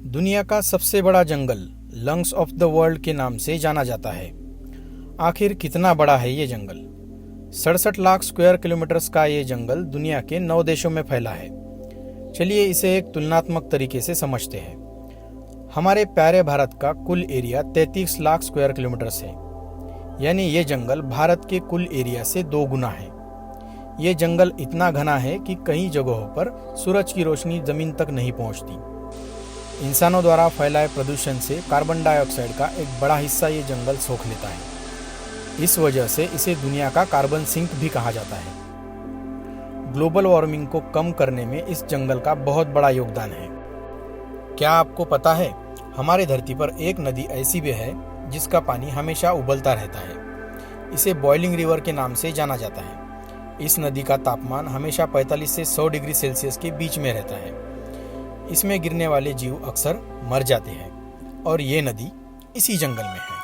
दुनिया का सबसे बड़ा जंगल लंग्स ऑफ द वर्ल्ड के नाम से जाना जाता है। आखिर कितना बड़ा है ये जंगल? 67 लाख स्क्वायर किलोमीटर्स का ये जंगल दुनिया के 9 देशों में फैला है। चलिए इसे एक तुलनात्मक तरीके से समझते हैं। हमारे प्यारे भारत का कुल एरिया 33 लाख स्क्वायर किलोमीटर्स है, यानी ये जंगल भारत के कुल एरिया से 2 गुना है। ये जंगल इतना घना है कि कई जगहों पर सूरज की रोशनी जमीन तक नहीं पहुंचती। इंसानों द्वारा फैलाए प्रदूषण से कार्बन डाइऑक्साइड का एक बड़ा हिस्सा ये जंगल सोख लेता है। इस वजह से इसे दुनिया का कार्बन सिंक भी कहा जाता है। ग्लोबल वार्मिंग को कम करने में इस जंगल का बहुत बड़ा योगदान है। क्या आपको पता है, हमारे धरती पर एक नदी ऐसी भी है जिसका पानी हमेशा उबलता रहता है। इसे बॉइलिंग रिवर के नाम से जाना जाता है। इस नदी का तापमान हमेशा 45 से 100 डिग्री सेल्सियस के बीच में रहता है। इसमें गिरने वाले जीव अक्सर मर जाते हैं और ये नदी इसी जंगल में है।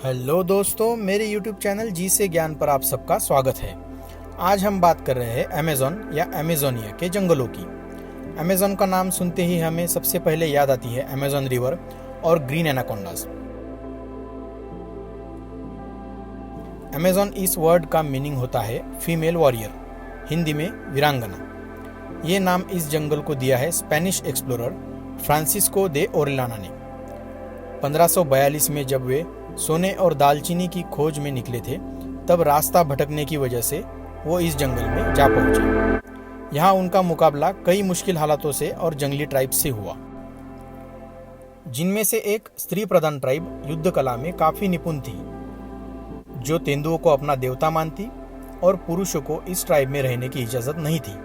हेलो दोस्तों, मेरे YouTube चैनल जी से ज्ञान पर आप सबका स्वागत है। आज हम बात कर रहे हैं अमेज़न या अमेज़ोनिया के जंगलों की। अमेज़न का नाम सुनते ही हमें सबसे पहले याद आती है अमेज़न रिवर और ग्रीन एनाकोंडास। अमेज़न इस वर्ड का मीनिंग होता है फीमेल वॉरियर, हिंदी में वीरांगना। ये नाम इस जंगल को दिया है स्पेनिश एक्सप्लोरर फ्रांसिस्को दे ओरेलाना ने। 1542 में जब वे सोने और दालचीनी की खोज में निकले थे, तब रास्ता भटकने की वजह से वो इस जंगल में जा पहुंचे। यहाँ उनका मुकाबला कई मुश्किल हालातों से और जंगली ट्राइब से हुआ, जिनमें से एक स्त्री प्रधान ट्राइब युद्ध कला में काफी निपुण थी, जो तेंदुओं को अपना देवता मानती और पुरुषों को इस ट्राइब में रहने की इजाजत नहीं थी।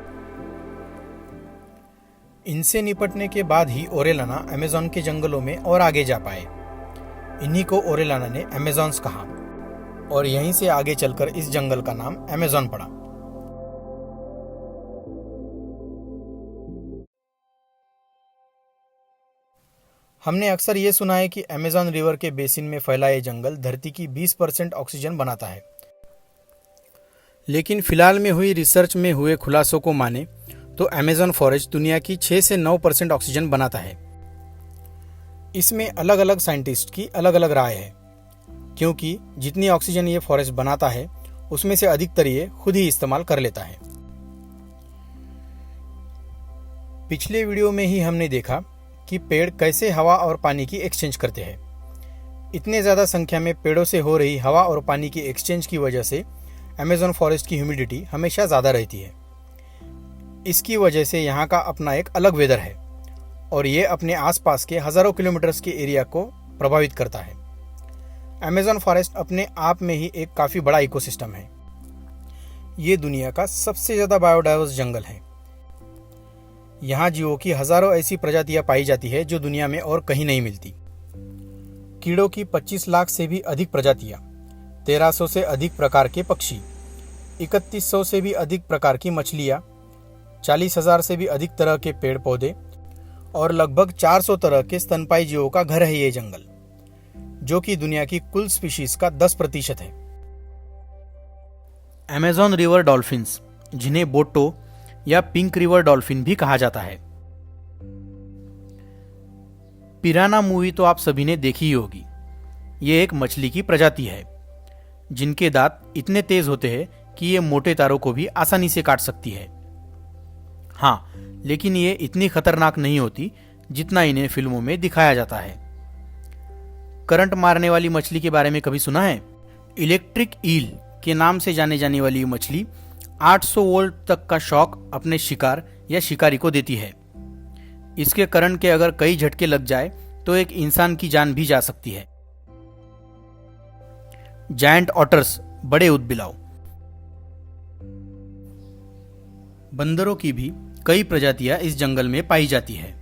इनसे निपटने के बाद ही ओरेलाना अमेज़न के जंगलों में और आगे जा पाए। इन्हीं को ओरेलाना ने अमेज़न्स कहा और यहीं से आगे चलकर इस जंगल का नाम अमेज़न पड़ा। हमने अक्सर ये सुना है कि अमेज़न रिवर के बेसिन में फैला ये जंगल धरती की 20% ऑक्सीजन बनाता है। लेकिन फिलहाल में हुई रिसर्च में हुए खुलासों को माने तो अमेज़न फॉरेस्ट दुनिया की 6 से 9% ऑक्सीजन बनाता है। इसमें अलग अलग साइंटिस्ट की अलग अलग राय है, क्योंकि जितनी ऑक्सीजन ये फॉरेस्ट बनाता है उसमें से अधिकतर ये खुद ही इस्तेमाल कर लेता है। पिछले वीडियो में ही हमने देखा कि पेड़ कैसे हवा और पानी की एक्सचेंज करते हैं। इतने ज़्यादा संख्या में पेड़ों से हो रही हवा और पानी की एक्सचेंज की वजह से अमेज़न फॉरेस्ट की ह्यूमिडिटी हमेशा ज़्यादा रहती है। इसकी वजह से यहाँ का अपना एक अलग वेदर है और ये अपने आसपास के हज़ारों किलोमीटर्स के एरिया को प्रभावित करता है। अमेज़न फॉरेस्ट अपने आप में ही एक काफ़ी बड़ा इकोसिस्टम है। ये दुनिया का सबसे ज़्यादा बायोडाइवर्स जंगल है। यहाँ जीवों की हज़ारों ऐसी प्रजातियाँ पाई जाती है जो दुनिया में और कहीं नहीं मिलती। कीड़ों की 25 लाख से भी अधिक प्रजातियाँ, 1300 से अधिक प्रकार के पक्षी, 3100 से भी अधिक प्रकार की मछलियाँ, 40,000 से भी अधिक तरह के पेड़ पौधे और लगभग 400 तरह के स्तनपायी जीवों का घर है ये जंगल, जो कि दुनिया की कुल स्पीशीज का 10% है। अमेज़न रिवर डॉल्फिन्स, जिन्हें बोटो या पिंक रिवर डॉल्फिन भी कहा जाता है। पिराना मूवी तो आप सभी ने देखी ही होगी। ये एक मछली की प्रजाति है जिनके दांत इतने तेज होते हैं कि ये मोटे तारों को भी आसानी से काट सकती है। हाँ, लेकिन ये इतनी खतरनाक नहीं होती जितना इन्हें फिल्मों में दिखाया जाता है। करंट मारने वाली मछली के बारे में कभी सुना है? इलेक्ट्रिक ईल के नाम से जाने जाने वाली ये मछली 800 वोल्ट तक का शॉक अपने शिकार या शिकारी को देती है। इसके करंट के अगर कई झटके लग जाए तो एक इंसान की जान भी जा सकती है। जायंट ऑटर्स, बड़े ऊदबिलाव। बंदरों की भी कई प्रजातियां इस जंगल में पाई जाती है।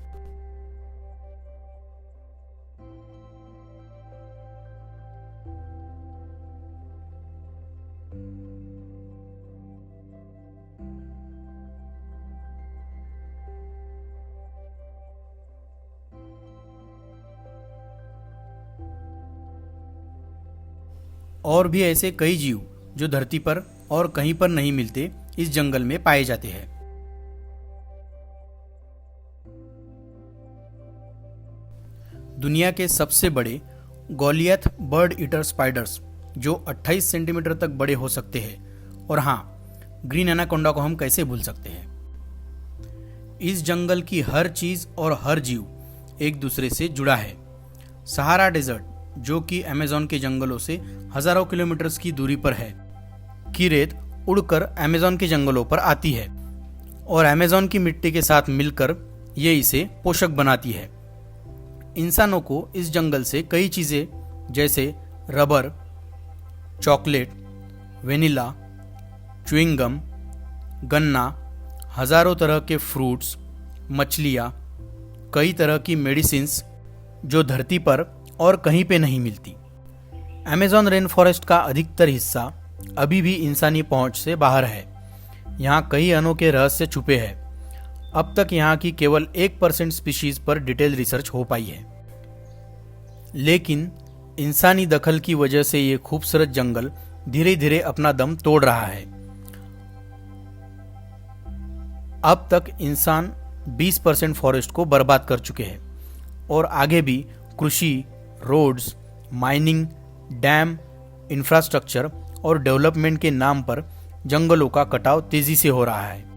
और भी ऐसे कई जीव जो धरती पर और कहीं पर नहीं मिलते इस जंगल में पाए जाते हैं। दुनिया के सबसे बड़े गोलियथ बर्ड ईटर स्पाइडर्स जो 28 सेंटीमीटर तक बड़े हो सकते हैं, और हाँ, ग्रीन एनाकोंडा को हम कैसे भूल सकते हैं। इस जंगल की हर चीज और हर जीव एक दूसरे से जुड़ा है। सहारा डेजर्ट जो कि अमेज़न के जंगलों से हजारों किलोमीटर की दूरी पर है, की रेत उड़कर अमेज़न के जंगलों पर आती है और अमेज़न की मिट्टी के साथ मिलकर ये इसे पोषक बनाती है। इंसानों को इस जंगल से कई चीजें जैसे rubber, chocolate, vanilla, chewing gum, गन्ना, हजारों तरह के फ्रूट्स, मछलियाँ, कई तरह की मेडिसिन्स जो धरती पर और कहीं पे नहीं मिलती। अमेज़न रेन फॉरेस्ट का अधिकतर हिस्सा अभी भी इंसानी पहुंच से बाहर है। यहाँ कई अनोखे रहस्य छुपे हैं। अब तक यहाँ की केवल 1% स्पीशीज पर डिटेल रिसर्च हो पाई है, लेकिन इंसानी दखल की वजह से ये खूबसूरत जंगल धीरे धीरे अपना दम तोड़ रहा है। अब तक इंसान 20% फॉरेस्ट को बर्बाद कर चुके हैं और आगे भी कृषि, रोड्स, माइनिंग, डैम, इंफ्रास्ट्रक्चर और डेवलपमेंट के नाम पर जंगलों का कटाव तेजी से हो रहा है।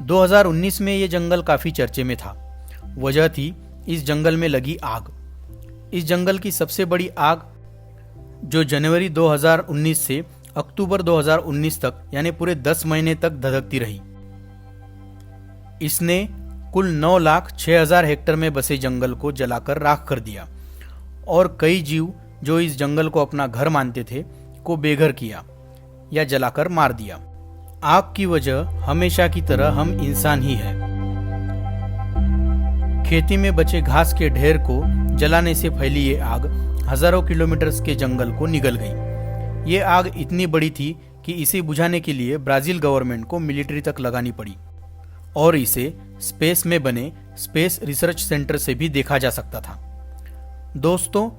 2019 में ये जंगल काफी चर्चे में था। वजह थी इस जंगल में लगी आग। इस जंगल की सबसे बड़ी आग जो जनवरी 2019 से अक्टूबर 2019 तक यानी पूरे 10 महीने तक धधकती रही। इसने कुल 9,06,000 हेक्टेयर में बसे जंगल को जलाकर राख कर दिया और कई जीव जो इस जंगल को अपना घर मानते थे को बेघर किया या जलाकर मार दिया। आग की वजह हमेशा की तरह हम इंसान ही है। खेती में बचे घास के ढेर को जलाने से फैली ये आग हजारों किलोमीटर के जंगल को निगल गई। ये आग इतनी बड़ी थी कि इसे बुझाने के लिए ब्राजील गवर्नमेंट को मिलिट्री तक लगानी पड़ी और इसे स्पेस में बने स्पेस रिसर्च सेंटर से भी देखा जा सकता था। दोस्तों,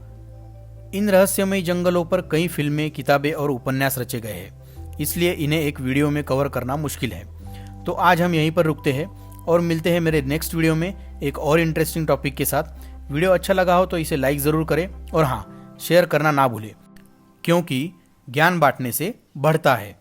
इन रहस्यमयी जंगलों पर कई फिल्में, किताबें और उपन्यास रचे गए हैं, इसलिए इन्हें एक वीडियो में कवर करना मुश्किल है। तो आज हम यहीं पर रुकते हैं और मिलते हैं मेरे नेक्स्ट वीडियो में एक और इंटरेस्टिंग टॉपिक के साथ। वीडियो अच्छा लगा हो तो इसे लाइक ज़रूर करें और हाँ, शेयर करना ना भूलें, क्योंकि ज्ञान बांटने से बढ़ता है।